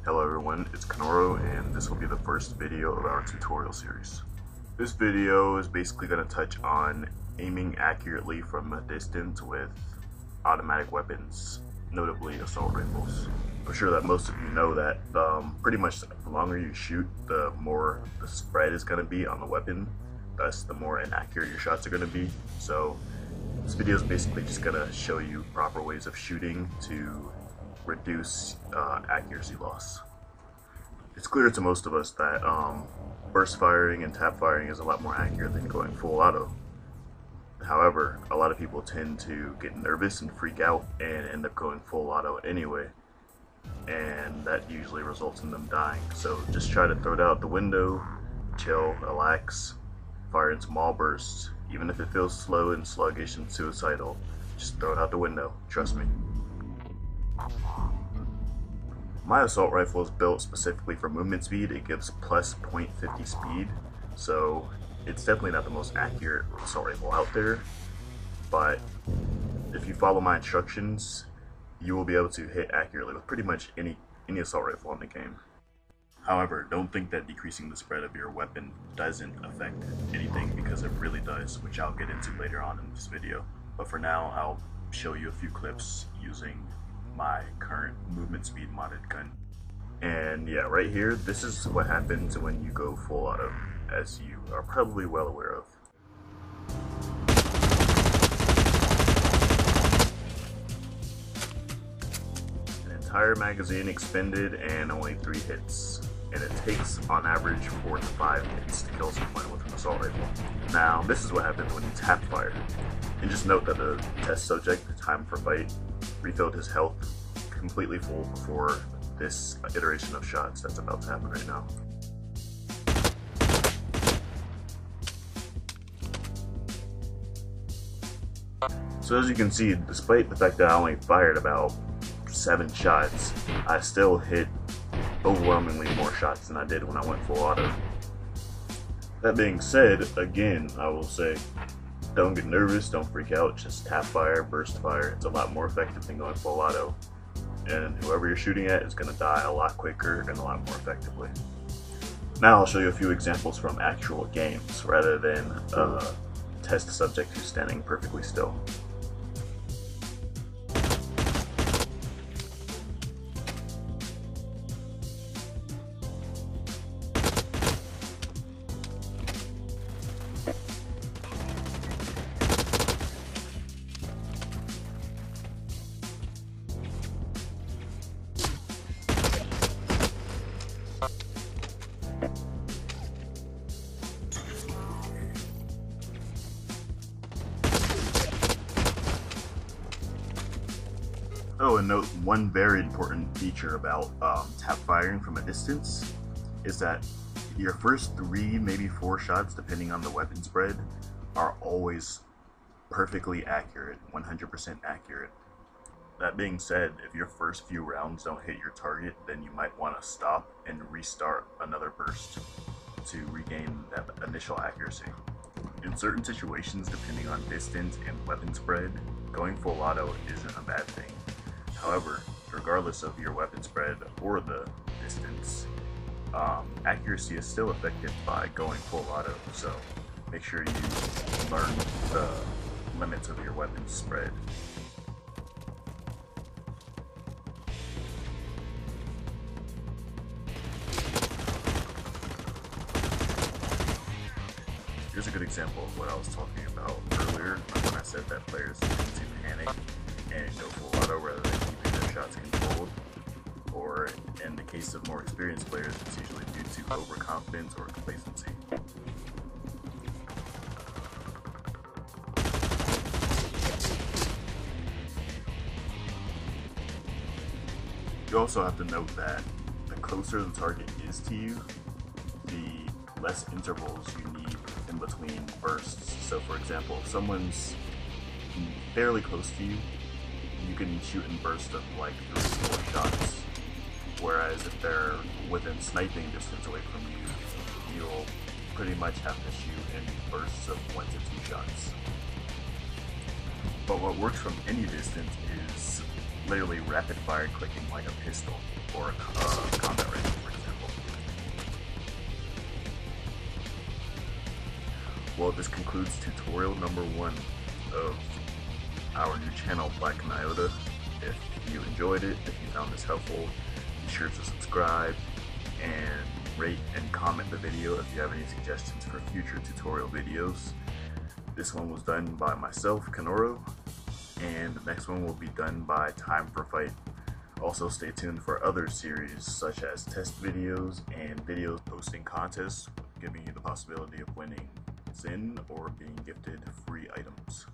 Hello everyone, it's Kanoro and this will be the first video of our tutorial series. This video is basically going to touch on aiming accurately from a distance with automatic weapons, notably assault rifles. I'm sure that most of you know that pretty much the longer you shoot, the more the spread is going to be on the weapon, thus the more inaccurate your shots are going to be. So this video is basically just going to show you proper ways of shooting to reduce accuracy loss. It's clear to most of us that burst firing and tap firing is a lot more accurate than going full auto. However, a lot of people tend to get nervous and freak out and end up going full auto anyway, and that usually results in them dying. So just try to throw it out the window, chill, relax, fire in small bursts. Even if it feels slow and sluggish and suicidal, just throw it out the window, trust me. My assault rifle is built specifically for movement speed. It gives plus 0.50 speed, so it's definitely not the most accurate assault rifle out there, but if you follow my instructions, you will be able to hit accurately with pretty much any assault rifle in the game. However, don't think that decreasing the spread of your weapon doesn't affect anything, because it really does, which I'll get into later on in this video. But for now, I'll show you a few clips using my current movement speed modded gun. And yeah, right here, this is what happens when you go full auto, as you are probably well aware of. An entire magazine expended and only 3 hits. And it takes on average 4 to 5 hits to kill someone with an assault rifle. Now, this is what happens when you tap fire. And just note that the test subject, the time for fight, refilled his health completely full before this iteration of shots that's about to happen right now. So as you can see, despite the fact that I only fired about 7 shots, I still hit overwhelmingly more shots than I did when I went full auto. That being said, again, I will say, don't get nervous, don't freak out, just tap fire, burst fire. It's a lot more effective than going full auto. And whoever you're shooting at is going to die a lot quicker and a lot more effectively. Now I'll show you a few examples from actual games, rather than test subject who's standing perfectly still. Oh, and note, one very important feature about tap firing from a distance is that your first 3, maybe 4 shots, depending on the weapon spread, are always perfectly accurate, 100% accurate. That being said, if your first few rounds don't hit your target, then you might want to stop and restart another burst to regain that initial accuracy. In certain situations, depending on distance and weapon spread, going full auto isn't a bad thing. However, regardless of your weapon spread or the distance, accuracy is still affected by going full auto, so make sure you learn the limits of your weapon spread. Here's a good example of what I was talking about earlier when I said that players tend to panic and go full auto rather than keeping their shots controlled, or in the case of more experienced players, it's usually due to overconfidence or complacency. You also have to note that the closer the target is to you, the less intervals you need in between bursts. So for example, if someone's fairly close to you, you can shoot in bursts of like 3 or 4 shots, whereas if they're within sniping distance away from you, you'll pretty much have to shoot in bursts of 1 to 2 shots. But what works from any distance is literally rapid fire clicking like a pistol or a combat rifle, for example. Well, this concludes tutorial number 1 of our new channel, BlackNyota. If you enjoyed it, if you found this helpful, be sure to subscribe and rate and comment the video if you have any suggestions for future tutorial videos. This one was done by myself, Kenoro, and the next one will be done by Time for Fight. Also stay tuned for other series such as test videos and videos posting contests, giving you the possibility of winning Zin or being gifted free items.